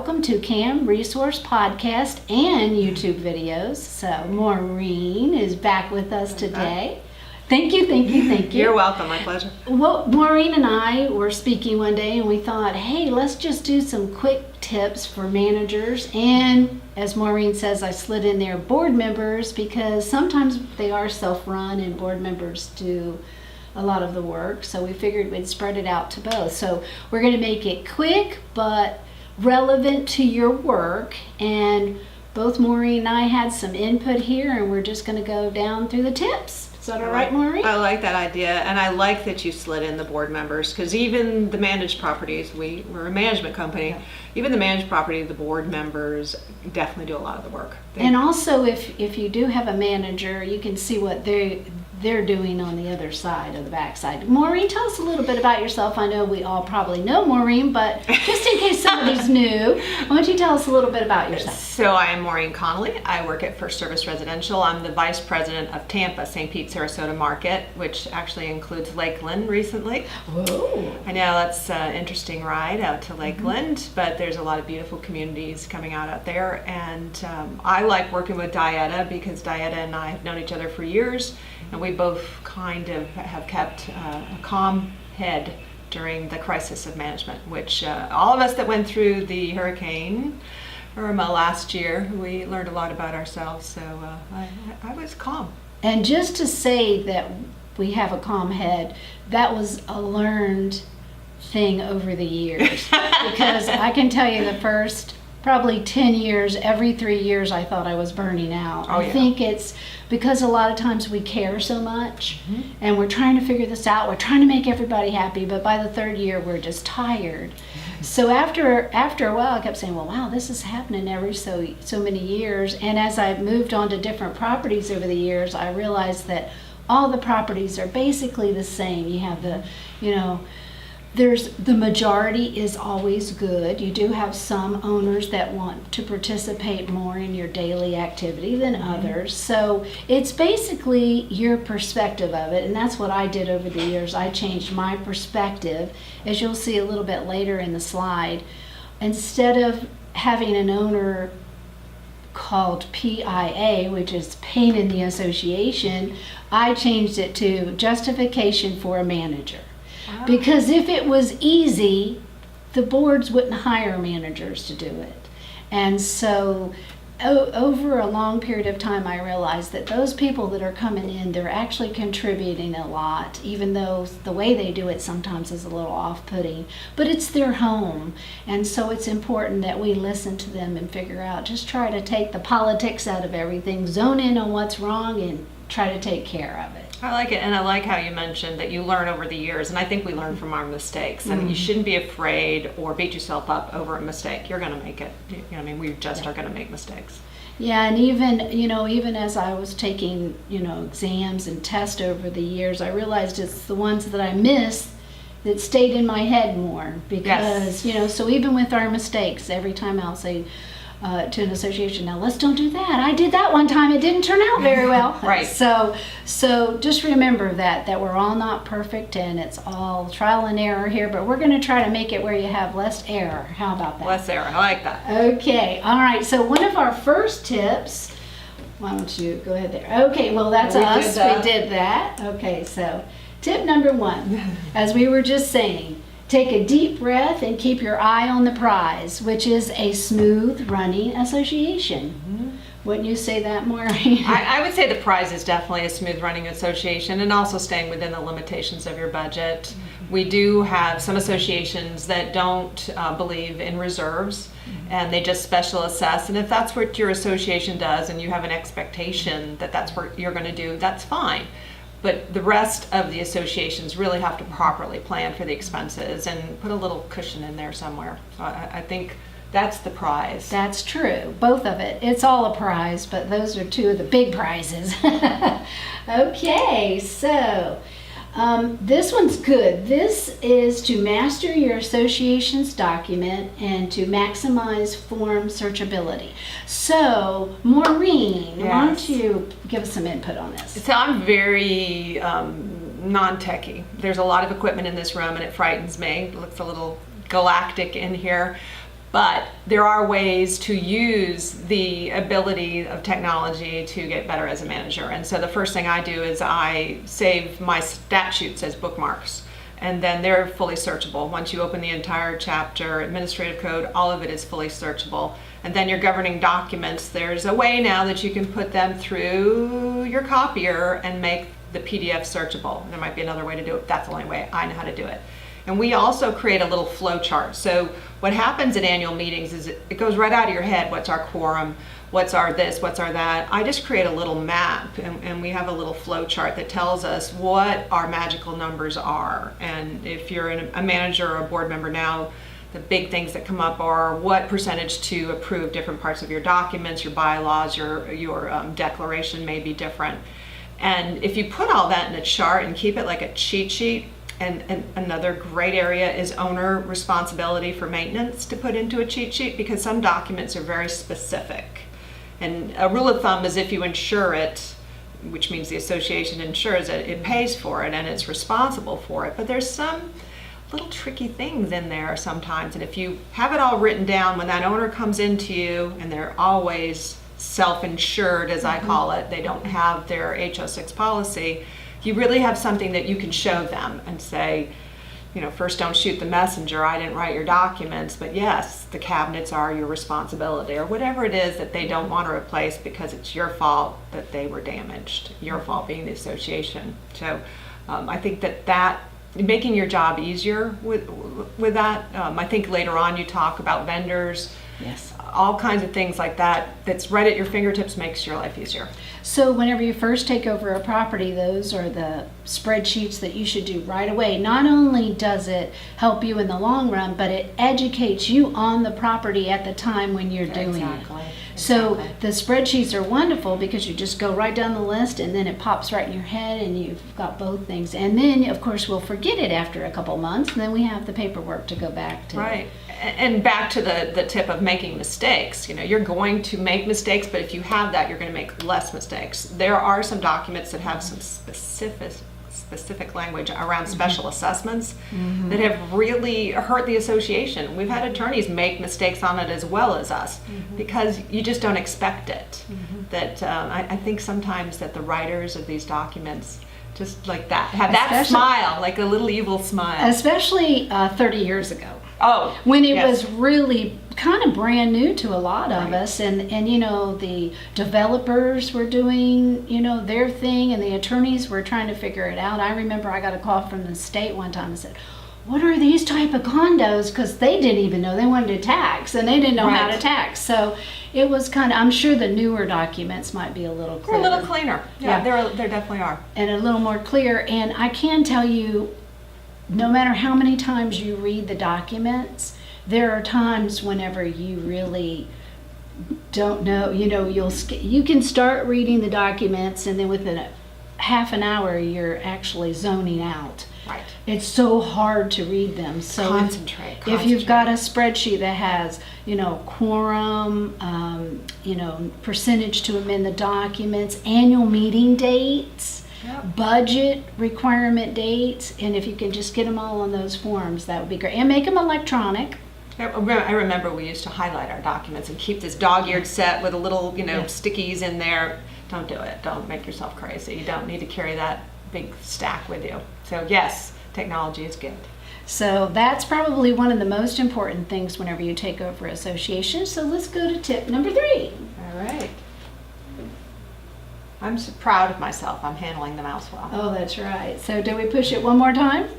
welcome to CAM Resource Podcast and YouTube videos. So Maureen is back with us today. Thank you. You're welcome, my pleasure. Well, Maureen and I were speaking one day and we thought, hey, let's just do some quick tips for managers. And as Maureen says, I slid in there board members because sometimes they are self-run and board members do a lot of the work. So we figured we'd spread it out to both. So we're going to make it quick but relevant to your work. And both Maureen and I had some input here and we're just going to go down through the tips. Is that all right, Maureen? I like that idea, and I like that you slid in the board members, because even the managed properties, we're a management company, even the managed property, the board members definitely do a lot of the work. And also, if you do have a manager, you can see what they're doing on the other side of the backside. Maureen, tell us a little bit about yourself. I know we all probably know Maureen, but just in case somebody's new, why don't you tell us a little bit about yourself? So I am Maureen Connolly. I work at First Service Residential. I'm the vice president of Tampa, St. Pete, Sarasota market, which actually includes Lakeland recently. Whoa. I know that's an interesting ride out to Lakeland, but there's a lot of beautiful communities coming out there. And I like working with Dietta because Dietta and I have known each other for years. And we both kind of have kept a calm head during the crisis of management, which all of us that went through the Hurricane Irma last year, we learned a lot about ourselves. So I was calm. And just to say that we have a calm head, that was a learned thing over the years. Because I can tell you the first probably 10 years, every 3 years I thought I was burning out. I think it's because a lot of times we care so much and we're trying to figure this out, we're trying to make everybody happy, but by the third year we're just tired. So after a while I kept saying, well, wow, this is happening every so many years. And as I've moved on to different properties over the years, I realized that all the properties are basically the same. You have the majority is always good. You do have some owners that want to participate more in your daily activity than others. So it's basically your perspective of it, and that's what I did over the years. I changed my perspective, as you'll see a little bit later in the slide. Instead of having an owner called PIA, which is pain in the association, I changed it to justification for a manager. Because if it was easy, the boards wouldn't hire managers to do it. And so over a long period of time, I realized that those people that are coming in, they're actually contributing a lot, even though the way they do it sometimes is a little off-putting. But it's their home. And so it's important that we listen to them and figure out, just try to take the politics out of everything, zone in on what's wrong, and try to take care of it. I like it, and I like how you mentioned that you learn over the years, and I think we learn from our mistakes, and you shouldn't be afraid or beat yourself up over a mistake. You're going to make it. We just are going to make mistakes. Yeah, and even as I was taking, exams and tests over the years, I realized it's the ones that I missed that stayed in my head more because, so even with our mistakes, every time I'll say, to an association, now let's don't do that. I did that one time. It didn't turn out very well. Right. So just remember that we're all not perfect and it's all trial and error here, but we're going to try to make it where you have less error. How about that? Less error. I like that. Okay. All right. So one of our first tips, why don't you go ahead there? Okay. Well, that's us. We did that. Okay. So tip number 1, as we were just saying, take a deep breath and keep your eye on the prize, which is a smooth running association. Wouldn't you say that, Maureen? I would say the prize is definitely a smooth running association, and also staying within the limitations of your budget. We do have some associations that don't believe in reserves, and they just special assess. And if that's what your association does and you have an expectation that that's what you're going to do, that's fine. But the rest of the associations really have to properly plan for the expenses and put a little cushion in there somewhere. So I think that's the prize. That's true. Both of it. It's all a prize, but those are 2 of the big prizes. Okay, so this one's good. This is to master your association's document and to maximize form searchability. So, Maureen, why don't you give us some input on this? So I'm very non-techie. There's a lot of equipment in this room and it frightens me. It looks a little galactic in here. But there are ways to use the ability of technology to get better as a manager. And so the first thing I do is I save my stat sheets as bookmarks. And then they're fully searchable. Once you open the entire chapter, administrative code, all of it is fully searchable. And then your governing documents, there's a way now that you can put them through your copier and make the PDF searchable. There might be another way to do it. That's the only way I know how to do it. And we also create a little flow chart. So what happens at annual meetings is it goes right out of your head. What's our quorum? What's our this? What's our that? I just create a little map, and we have a little flow chart that tells us what our magical numbers are. And if you're a manager or a board member now, the big things that come up are what percentage to approve different parts of your documents, your bylaws, your declaration may be different. And if you put all that in a chart and keep it like a cheat sheet, and another great area is owner responsibility for maintenance to put into a cheat sheet, because some documents are very specific. And a rule of thumb is if you insure it, which means the association insures it, it pays for it and it's responsible for it. But there's some little tricky things in there sometimes. And if you have it all written down, when that owner comes into you, and they're always self-insured, as I call it, they don't have their HO6 policy, you really have something that you can show them and say, first, don't shoot the messenger. I didn't write your documents, but yes, the cabinets are your responsibility, or whatever it is that they don't want to replace because it's your fault that they were damaged, your fault being the association. So I think that making your job easier with that. I think later on you talk about vendors. Yes. All kinds of things like that that's right at your fingertips makes your life easier. So whenever you first take over a property, those are the spreadsheets that you should do right away. Not only does it help you in the long run, but it educates you on the property at the time when you're doing it. So the spreadsheets are wonderful because you just go right down the list and then it pops right in your head and you've got both things. And then, of course, we'll forget it after a couple months, and then we have the paperwork to go back to. Right. And back to the tip of making mistakes. You're going to make mistakes, but if you have that, you're going to make less mistakes. There are some documents that have some specific language around special assessments that have really hurt the association. We've had attorneys make mistakes on it as well as us because you just don't expect it. That I think sometimes that the writers of these documents just like that have that smile, like a little evil smile. Especially 30 years ago. Oh, when it was really kind of brand new to a lot of us, and the developers were doing their thing, and the attorneys were trying to figure it out. I remember I got a call from the state one time and said, what are these type of condos? Because they didn't even know. They wanted to tax, and they didn't know how to tax. So it was kind of, I'm sure the newer documents might be a little clearer. A little cleaner. Yeah, there definitely are. And a little more clear. And I can tell you, no matter how many times you read the documents, there are times whenever you really don't know, you can start reading the documents and then within a half an hour you're actually zoning out. Right. It's so hard to read them. So concentrate. If you've got a spreadsheet that has, quorum, percentage to amend the documents, annual meeting dates, budget requirement dates, and if you can just get them all on those forms, that would be great. And make them electronic. I remember we used to highlight our documents and keep this dog-eared set with a little, stickies in there. Don't do it. Don't make yourself crazy. You don't need to carry that big stack with you. So yes, technology is good. So that's probably one of the most important things whenever you take over associations. So let's go to tip number 3. All right. I'm so proud of myself. I'm handling the mouse well. Oh, that's right. So do we push it one more time?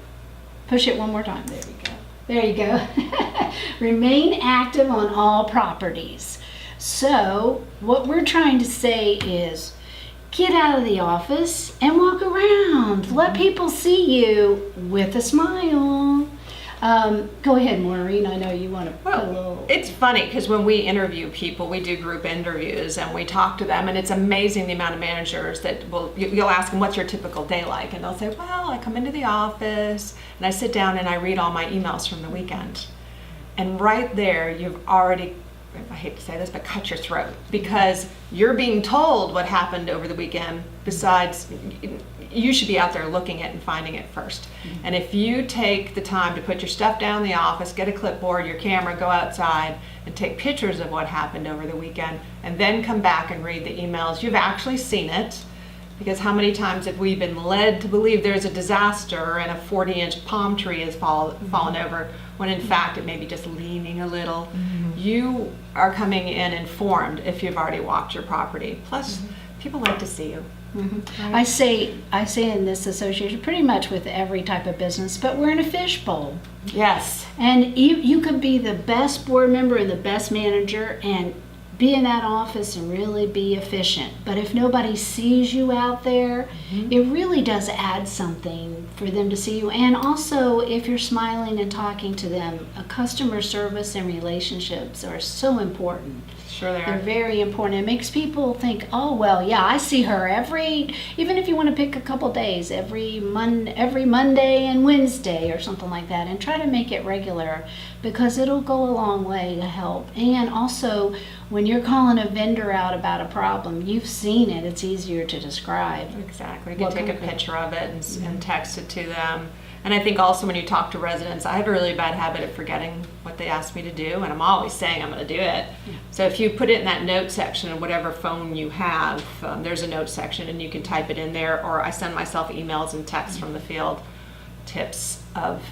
Push it one more time. There we go. There you go. Remain active on all properties. So what we're trying to say is get out of the office and walk around. Let people see you with a smile. Go ahead, Maureen. I know you want to put a little... It's funny because when we interview people, we do group interviews and we talk to them, and it's amazing the amount of managers that you'll ask them, what's your typical day like? And they'll say, well, I come into the office and I sit down and I read all my emails from the weekend. And right there, you've already, I hate to say this, but cut your throat, because you're being told what happened over the weekend. Besides, you should be out there looking at and finding it first. And if you take the time to put your stuff down in the office, get a clipboard, your camera, go outside and take pictures of what happened over the weekend, and then come back and read the emails, you've actually seen it. Because how many times have we been led to believe there's a disaster and a 40-inch palm tree has fallen over, when in fact it may be just leaning a little. You are coming in informed if you've already walked your property. Plus, people like to see you. Right? I say in this association pretty much with every type of business, but we're in a fishbowl. Yes. And you could be the best board member and the best manager and be in that office and really be efficient. But if nobody sees you out there, it really does add something for them to see you. And also, if you're smiling and talking to them, customer service and relationships are so important. Sure they They're are. very important. It makes people think, oh, well, yeah, I see her even if you want to pick a couple days, every Monday and Wednesday or something like that, and try to make it regular, because it'll go a long way to help. And also, when you're calling a vendor out about a problem, you've seen it, it's easier to describe. Exactly. You can take a picture of it and text it to them. And I think also when you talk to residents, I have a really bad habit of forgetting what they asked me to do, and I'm always saying I'm going to do it. So if you put it in that note section of whatever phone you have, there's a note section and you can type it in there, or I send myself emails and texts from the field, tips of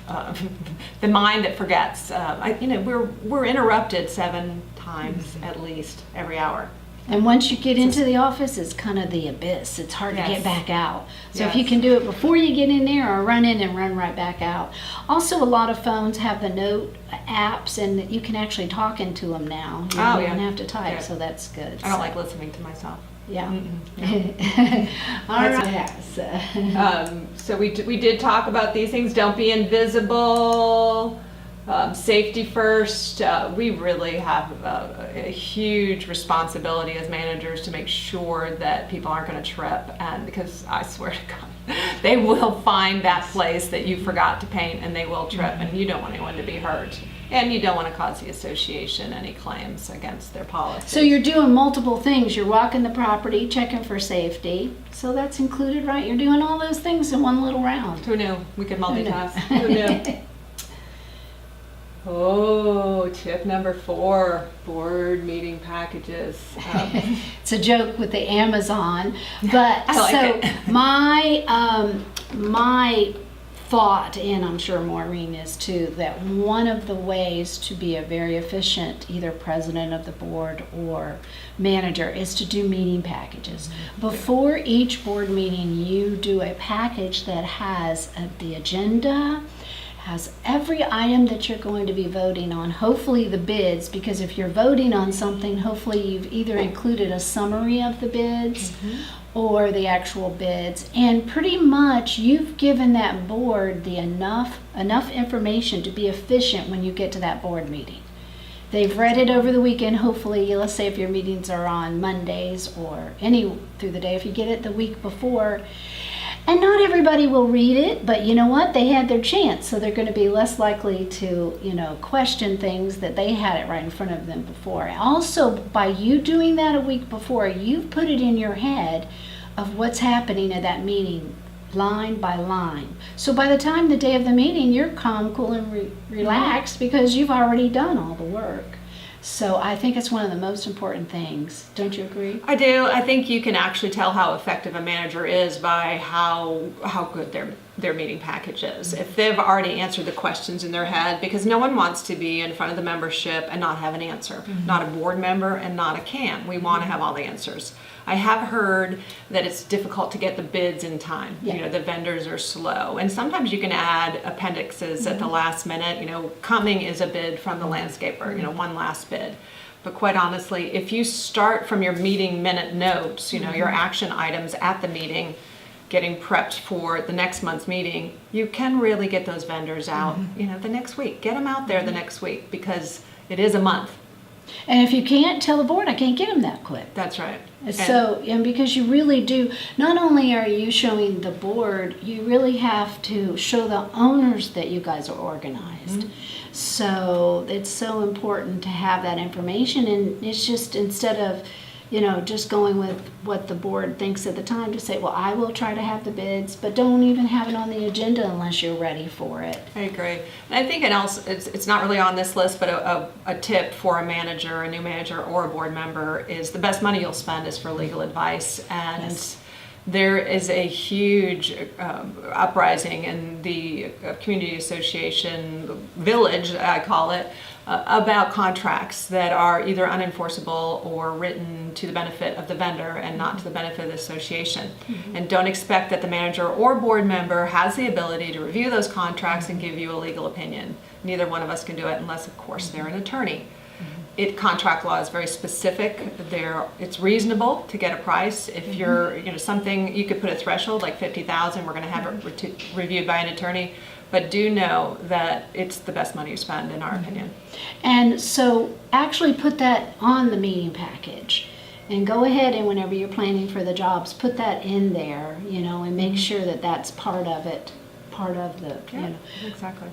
the mind that forgets. We're interrupted 7 times at least every hour. And once you get into the office, it's kind of the abyss. It's hard to get back out. So if you can do it before you get in there, or run in and run right back out. Also, a lot of phones have the note apps, and you can actually talk into them now. You don't have to type, so that's good. I don't like listening to myself. Yeah. No. All right. So we did talk about these things. Don't be invisible. Safety first. We really have a huge responsibility as managers to make sure that people aren't going to trip, and because I swear to God, they will find that place that you forgot to paint and they will trip, and you don't want anyone to be hurt, and you don't want to cause the association any claims against their policy. So you're doing multiple things. You're walking the property, checking for safety. So that's included, right? You're doing all those things in one little round. Who knew? We could multitask. Who knew? Oh, tip number 4, board meeting packages. It's a joke with the Amazon, but I like it. my thought, and I'm sure Maureen is too, that one of the ways to be a very efficient either president of the board or manager is to do meeting packages. Before each board meeting, you do a package that has the agenda, has every item that you're going to be voting on, hopefully the bids, because if you're voting on something, hopefully you've either included a summary of the bids or the actual bids, and pretty much you've given that board the enough information to be efficient when you get to that board meeting. They've read it over the weekend, hopefully. Let's say if your meetings are on Mondays or any through the day, if you get it the week before. And not everybody will read it, but you know what? They had their chance, so they're going to be less likely to, question things that they had it right in front of them before. Also, by you doing that a week before, you've put it in your head of what's happening at that meeting, line by line. So by the time the day of the meeting, you're calm, cool, and relaxed because you've already done all the work. So I think it's one of the most important things. Don't you agree? I do. I think you can actually tell how effective a manager is by how good their meeting package is. If they've already answered the questions in their head, because no one wants to be in front of the membership and not have an answer. Not a board member and not a CAM. We want to have all the answers. I have heard that it's difficult to get the bids in time. Yeah. The vendors are slow. And sometimes you can add appendixes at the last minute. Coming is a bid from the landscaper, one last bid. But quite honestly, if you start from your meeting minute notes, your action items at the meeting, getting prepped for the next month's meeting, you can really get those vendors out, the next week. Get them out there the next week, because it is a month. And if you can't, tell the board, I can't get them that quick. That's right. So, and because you really do, not only are you showing the board, you really have to show the owners that you guys are organized. So it's so important to have that information, and it's just, instead of just going with what the board thinks at the time to say, well, I will try to have the bids, but don't even have it on the agenda unless you're ready for it. I agree. And I think it's not really on this list, but a tip for a manager, a new manager, or a board member is the best money you'll spend is for legal advice. And Yes. there is a huge uprising in the community association village, I call it, about contracts that are either unenforceable or written to the benefit of the vendor and not to the benefit of the association. And don't expect that the manager or board member has the ability to review those contracts and give you a legal opinion. Neither one of us can do it unless, of course, they're an attorney. Contract law is very specific. It's reasonable to get a price. If you're, something, you could put a threshold like 50,000, we're going to have it reviewed by an attorney. But do know that it's the best money you spend, in our opinion. And so actually put that on the meeting package. And go ahead and whenever you're planning for the jobs, put that in there, and make sure that that's part of it, part of the, Exactly.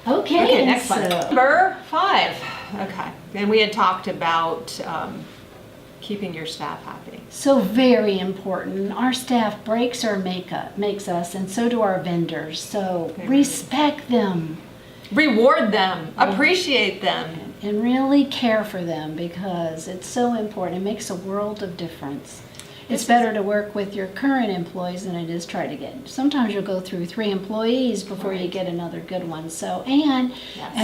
Okay, next one. Number 5. Okay. And we had talked about keeping your staff happy. So very important. Our staff breaks our makes us, and so do our vendors. So respect them. Reward them. Appreciate them. And really care for them because it's so important. It makes a world of difference. It's better to work with your current employees than it is try to get. Sometimes you'll go through 3 employees before you get another good one. So and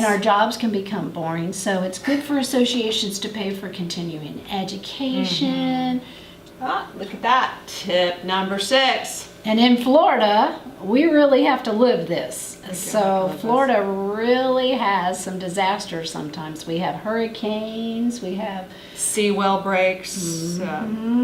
our jobs can become boring. So it's good for associations to pay for continuing education. Look at that. Tip number 6. And in Florida, we really have to live this. So Florida really has some disasters sometimes. We have hurricanes, we have seawall breaks.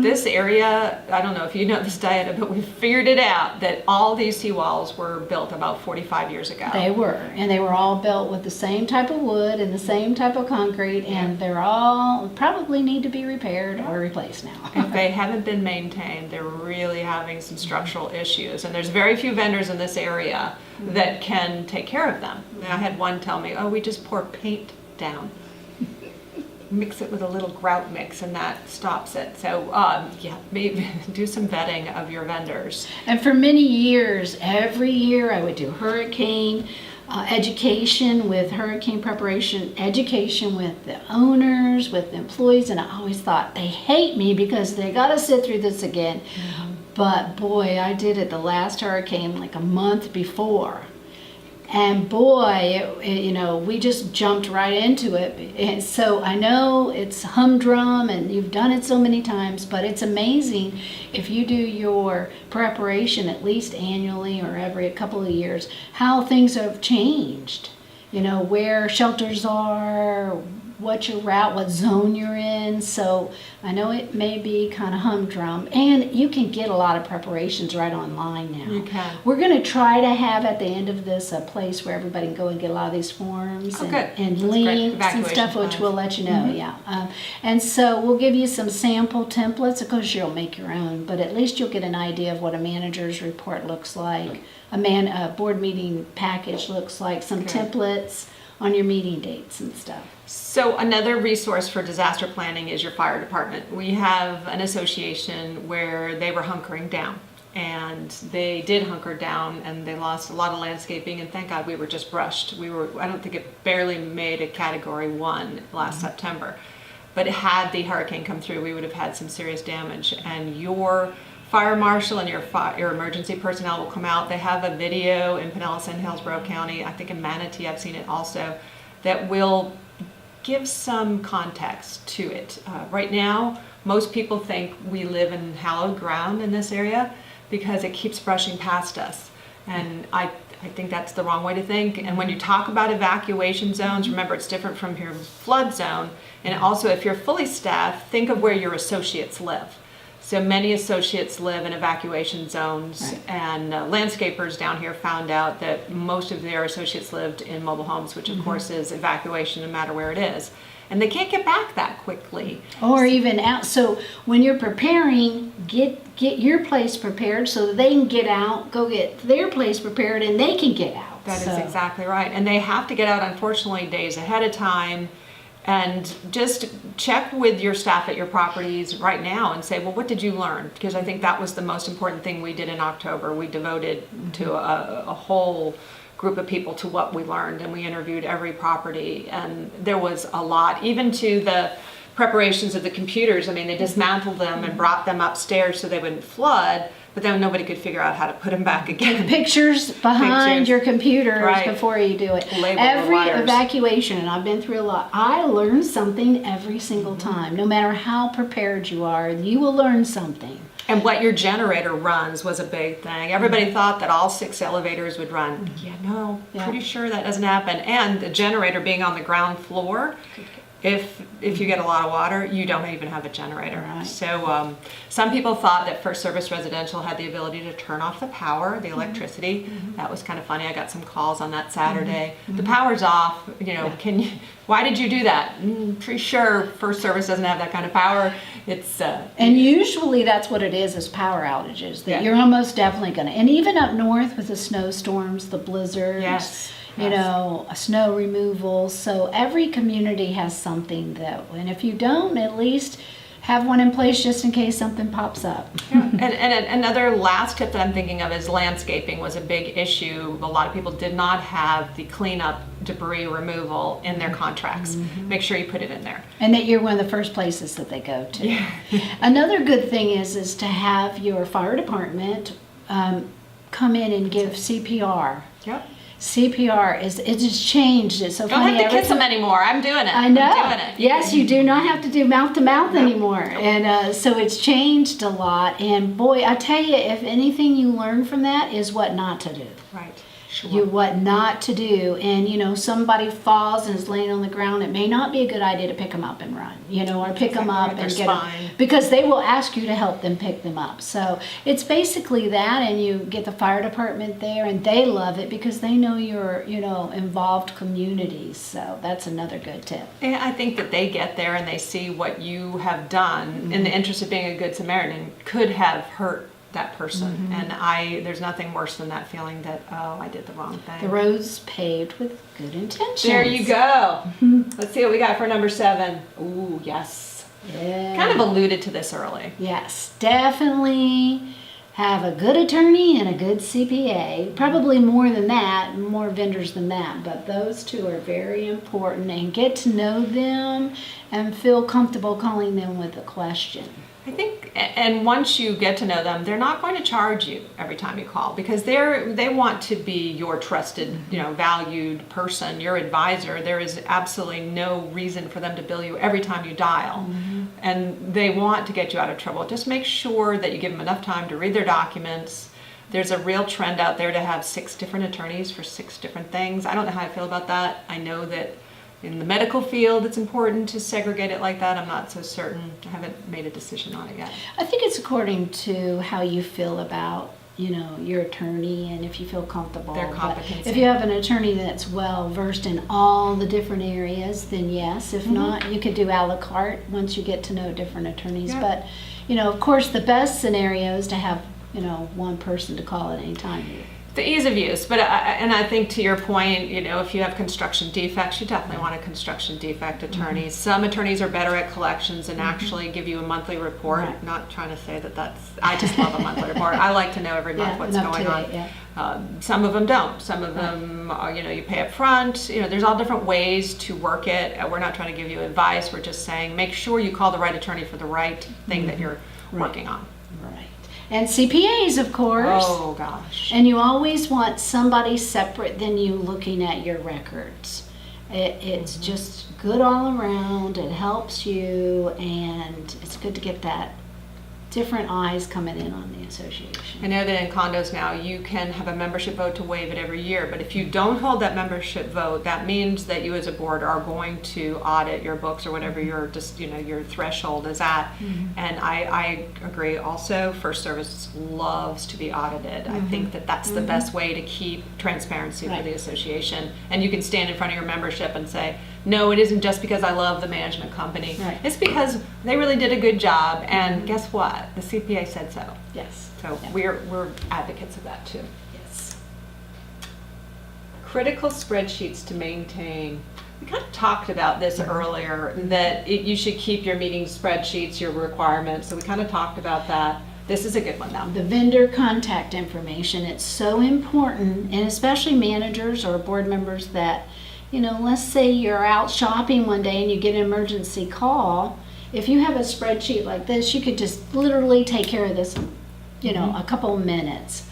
This area, I don't know if you know this, Dietta, but we figured it out that all these seawalls were built about 45 years ago. They were, and they were all built with the same type of wood and the same type of concrete, and they're all probably need to be repaired or replaced now. If they haven't been maintained, they're really having some structural issues, and there's very few vendors in this area that can take care of them. I had one tell me, we just pour paint down. Mix it with a little grout mix and that stops it. So maybe do some vetting of your vendors. And for many years, every year I would do hurricane education with hurricane preparation, education with the owners, with the employees, and I always thought they hate me because they got to sit through this again. But boy, I did it the last hurricane like a month before. And boy, we just jumped right into it. And so I know it's humdrum and you've done it so many times, but it's amazing if you do your preparation at least annually or every couple of years, how things have changed. Where shelters are, what your route, what zone you're in. So I know it may be kind of humdrum, and you can get a lot of preparations right online now. You can. We're going to try to have at the end of this a place where everybody can go and get a lot of these forms and links and stuff, which we'll let you know. And so we'll give you some sample templates. Of course, you'll make your own, but at least you'll get an idea of what a manager's report looks like, a board meeting package looks like, some templates on your meeting dates and stuff. So another resource for disaster planning is your fire department. We have an association where they were hunkering down, and they did hunker down, and they lost a lot of landscaping, and thank God we were just brushed. I don't think it barely made a category 1 last September, but had the hurricane come through, we would have had some serious damage, and your fire marshal and your emergency personnel will come out. They have a video in Pinellas and Hillsborough County, I think in Manatee I've seen it also, that will give some context to it. Right now, most people think we live in hallowed ground in this area because it keeps brushing past us. And I think that's the wrong way to think. And when you talk about evacuation zones, remember it's different from your flood zone. And also if you're fully staffed, think of where your associates live. So many associates live in evacuation zones, and landscapers down here found out that most of their associates lived in mobile homes, which of course is evacuation no matter where it is. And they can't get back that quickly. Or even out. So when you're preparing, get your place prepared so that they can get out, go get their place prepared, and they can get out. That is exactly right. And they have to get out, unfortunately, days ahead of time. And just check with your staff at your properties right now and say, well, what did you learn? Because I think that was the most important thing we did in October. We devoted to a whole group of people to what we learned, and we interviewed every property, and there was a lot, even to the preparations of the computers. I mean, they dismantled them and brought them upstairs so they wouldn't flood, but then nobody could figure out how to put them back again. Pictures behind your computers Right. before you do it. Label the Every wires. evacuation, and I've been through a lot, I learn something every single time. No matter how prepared you are, you will learn something. And what your generator runs was a big thing. Everybody thought that all 6 elevators would run. Yeah, no, Yeah. pretty sure that doesn't happen. And the generator being on the ground floor, if you get a lot of water, you don't even have a generator. Right. So some people thought that First Service Residential had the ability to turn off the power, the electricity. That was kind of funny. I got some calls on that Saturday. The power's off. Can you? Why did you do that? Pretty sure First Service doesn't have that kind of power. It's And usually that's what it is power outages. That Yeah. you're almost definitely going to. And even up north with the snowstorms, the blizzards. Yes. A snow removal. So every community has something though. And if you don't, at least have one in place just in case something pops up. And another last tip that I'm thinking of is landscaping was a big issue. A lot of people did not have the cleanup debris removal in their contracts. Make sure you put it in there. And that you're one of the first places that they go to. Another good thing is to have your fire department come in and give CPR. Yep. CPR it just changed. It's so Don't funny. have to kiss them anymore. I'm doing it. I know. I'm doing it. Yes, you do not have to do mouth to mouth anymore. And so it's changed a lot. And boy, I tell you, if anything you learn from that is what not to do. Right. Sure. What not to do. And somebody falls and is laying on the ground, it may not be a good idea to pick them up and run, or pick them up Their and get spine. them, because they will ask you to help them pick them up. So it's basically that, and you get the fire department there, and they love it because they know you're involved communities. So that's another good tip. Yeah, I think that they get there and they see what you have done in the interest of being a good Samaritan could have hurt that person. And there's nothing worse than that feeling that, oh, I did the wrong thing. The road's paved with good intentions. There you go. Let's see what we got for number 7. Ooh, yes. Yeah. Kind of alluded to this early. Yes, definitely have a good attorney and a good CPA. Probably more than that, more vendors than that, but those two are very important, and get to know them and feel comfortable calling them with a question. I think, and once you get to know them, they're not going to charge you every time you call, because they want to be your trusted, valued person, your advisor. There is absolutely no reason for them to bill you every time you dial. And they want to get you out of trouble. Just make sure that you give them enough time to read their documents. There's a real trend out there to have 6 different attorneys for 6 different things. I don't know how I feel about that. I know that in the medical field, it's important to segregate it like that. I'm not so certain. I haven't made a decision on it yet. I think it's according to how you feel about, your attorney, and if you feel comfortable. Their But competency. if you have an attorney that's well versed in all the different areas, then yes. If not, you could do a la carte once you get to know different attorneys. Yeah. But, of course, the best scenario is to have, one person to call at any time. The ease of use, but I think to your point, if you have construction defects, you definitely want a construction defect attorney. Some attorneys are better at collections and actually give you a monthly report. Right. Not trying to say I just love a monthly report. I like to know every month what's enough going to on. it, yeah. Some of them don't. Some of them, you pay up front. There's all different ways to work it. We're not trying to give you advice. We're just saying make sure you call the right attorney for the right thing that you're working on. Right. And CPAs, of course. Oh, gosh. And you always want somebody separate than you looking at your records. It's just good all around. It helps you, and it's good to get that different eyes coming in on the association. I know that in condos now you can have a membership vote to waive it every year, but if you don't hold that membership vote, that means that you as a board are going to audit your books or whatever your your threshold is at. And I agree also. First Service loves to be audited. I think that that's the best way to keep transparency for Right. the association. And you can stand in front of your membership and say, no, it isn't just because I love the management company. Right. It's because they really did a good job, and guess what? The CPA said so. Yes. So Yeah. we're advocates of that too. Yes. critical spreadsheets to maintain. We kind of talked about this earlier, that you should keep your meeting spreadsheets, your requirements. So we kind of talked about that. This is a good one though. The vendor contact information, it's so important, and especially managers or board members that, let's say you're out shopping one day and you get an emergency call. If you have a spreadsheet like this, you could just literally take care of this, a couple minutes.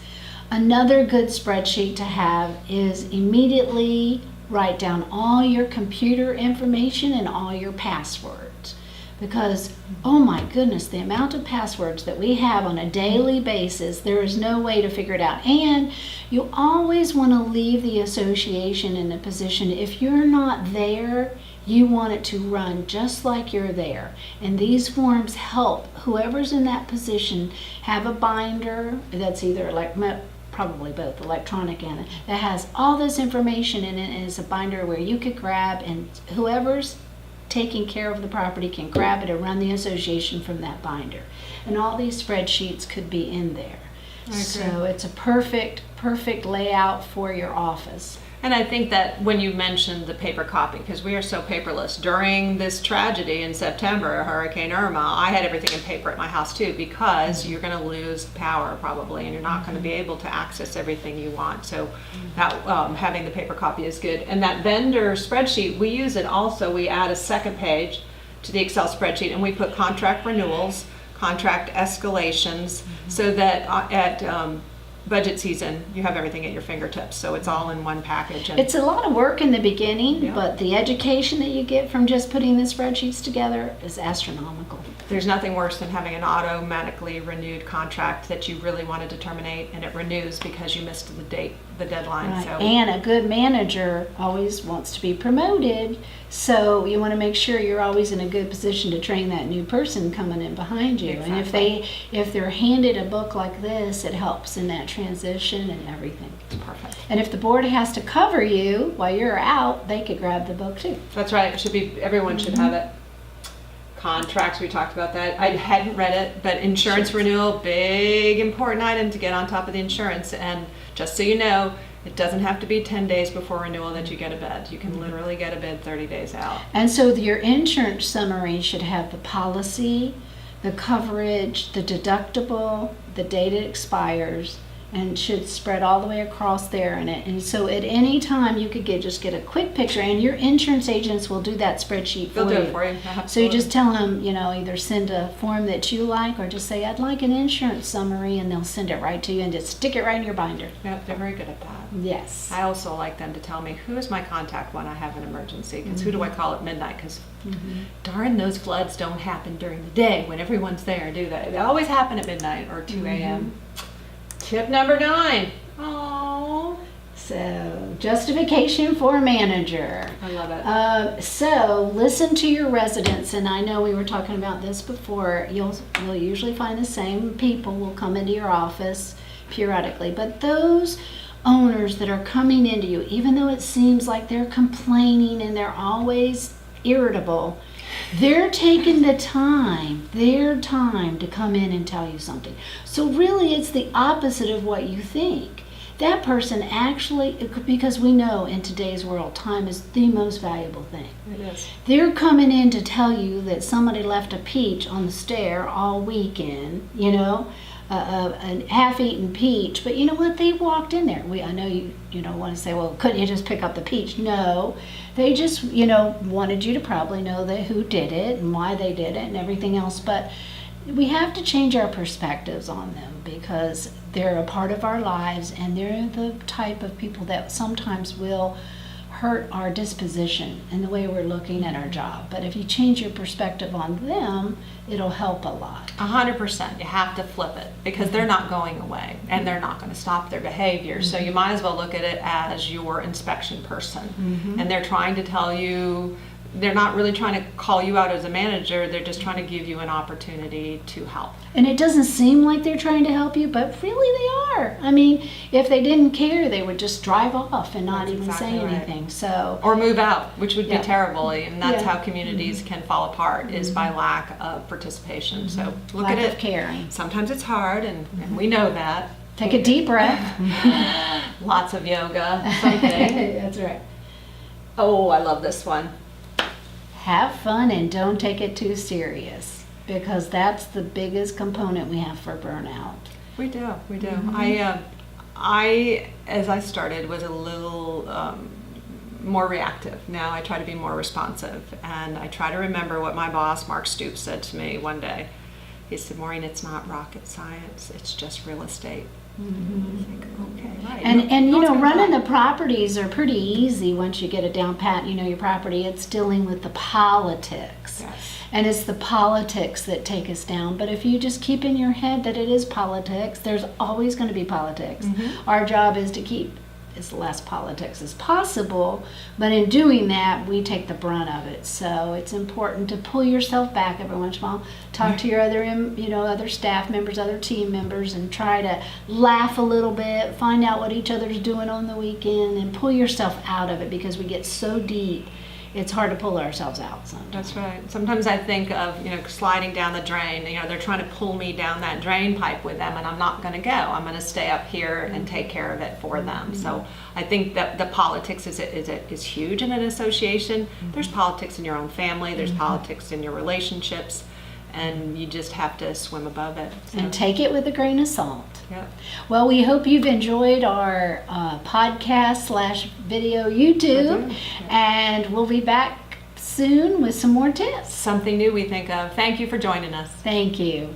Another good spreadsheet to have is immediately write down all your computer information and all your passwords. Because, oh my goodness, the amount of passwords that we have on a daily basis, there is no way to figure it out. And you always want to leave the association in a position, if you're not there, you want it to run just like you're there. And these forms help whoever's in that position have a binder that's either probably both electronic and that has all this information in it, and it's a binder where you could grab, and whoever's taking care of the property can grab it and run the association from that binder. And all these spreadsheets could be in there. So it's a perfect layout for your office. And I think that when you mentioned the paper copy, because we are so paperless, during this tragedy in September, Hurricane Irma, I had everything in paper at my house too, because you're going to lose power probably, and you're not going to be able to access everything you want. So that, having the paper copy is good. And that vendor spreadsheet, we use it also. We add a second page to the Excel spreadsheet, and we put contract renewals, contract escalations, so that at budget season, you have everything at your fingertips, so it's all in one package. And it's a lot of work in the beginning, but the education that you get from just putting the spreadsheets together is astronomical. There's nothing worse than having an automatically renewed contract that you really wanted to terminate, and it renews because you missed the deadline. Right. So. And a good manager always wants to be promoted, so you want to make sure you're always in a good position to train that new person coming in behind you. Exactly. And if they're handed a book like this, it helps in that transition and everything. Perfect. And if the board has to cover you while you're out, they could grab the book too. That's right. It should be, everyone should have it. Contracts, we talked about that. I hadn't read it, but insurance renewal, big important item to get on top of the insurance. And just so you know, it doesn't have to be 10 days before renewal that you get a bid. You can literally get a bid 30 days out. And so your insurance summary should have the policy, the coverage, the deductible, the date it expires, and should spread all the way across there in it. And so at any time you could just get a quick picture, and your insurance agents will do that spreadsheet for you. They'll do it for you. So you just tell them, either send a form that you like, or just say, I'd like an insurance summary, and they'll send it right to you, and just stick it right in your binder. Yep, they're very good at that. Yes. I also like them to tell me who is my contact when I have an emergency, because who do I call at midnight? Because darn, those floods don't happen during the day when everyone's there, do they? They always happen at midnight or 2 a.m. Tip number 9. Oh. So, justification for a manager. I love it. So, listen to your residents, and I know we were talking about this before. You'll usually find the same people will come into your office periodically, but those owners that are coming into you, even though it seems like they're complaining and they're always irritable, they're taking their time to come in and tell you something. So really it's the opposite of what you think. That person actually, because we know in today's world, time is the most valuable thing. It is. They're coming in to tell you that somebody left a peach on the stair all weekend, a half-eaten peach, but you know what? They walked in there. I know you don't want to say, well, couldn't you just pick up the peach? No, they just wanted you to probably know who did it and why they did it and everything else. But we have to change our perspectives on them, because they're a part of our lives, and they're the type of people that sometimes will hurt our disposition and the way we're looking at our job. But if you change your perspective on them, it'll help a lot. 100%. You have to flip it, because they're not going away and they're not going to stop their behavior. So you might as well look at it as your inspection person. And they're trying to tell you, they're not really trying to call you out as a manager, they're just trying to give you an opportunity to help. And it doesn't seem like they're trying to help you, but really they are. I mean, if they didn't care, they would just drive off and not even say anything. So, or move out, which would be terrible, and that's how communities Mm-hmm. can fall apart, is by lack of participation. So look lack at it. of caring. Sometimes it's hard, and we know that, Take a deep breath. Lots of yoga, something. That's right. Oh, I love this one. Have fun and don't take it too serious, because that's the biggest component we have for burnout. We do. I, as I started, was a little more reactive. Now I try to be more responsive, and I try to remember what my boss, Mark Stoops, said to me one day. He said, "Maureen, it's not rocket science. It's just real estate." I think, okay, right. And No you one's know, gonna running die. the properties are pretty easy once you get it down pat. You know your property. It's dealing with the politics. Yes. And it's the politics that take us down. But if you just keep in your head that it is politics, there's always going to be politics. Our job is to keep as less politics as possible, but in doing that, we take the brunt of it. So it's important to pull yourself back every once in a while, talk to your other, other staff members, other team members, and try to laugh a little bit, find out what each other's doing on the weekend, and pull yourself out of it, because we get so deep, it's hard to pull ourselves out sometimes. That's right. Sometimes I think of, sliding down the drain. They're trying to pull me down that drain pipe with them, and I'm not going to go. I'm going to stay up here and take care of it for them. So I think that the politics is huge in an association. There's politics in your own family. There's politics in your relationships, and you just have to swim above it. So, And take it with a grain of salt. yeah. Well, we hope you've enjoyed our podcast/video YouTube, and we'll be back soon with some more tips. Something new we think of. Thank you for joining us. Thank you.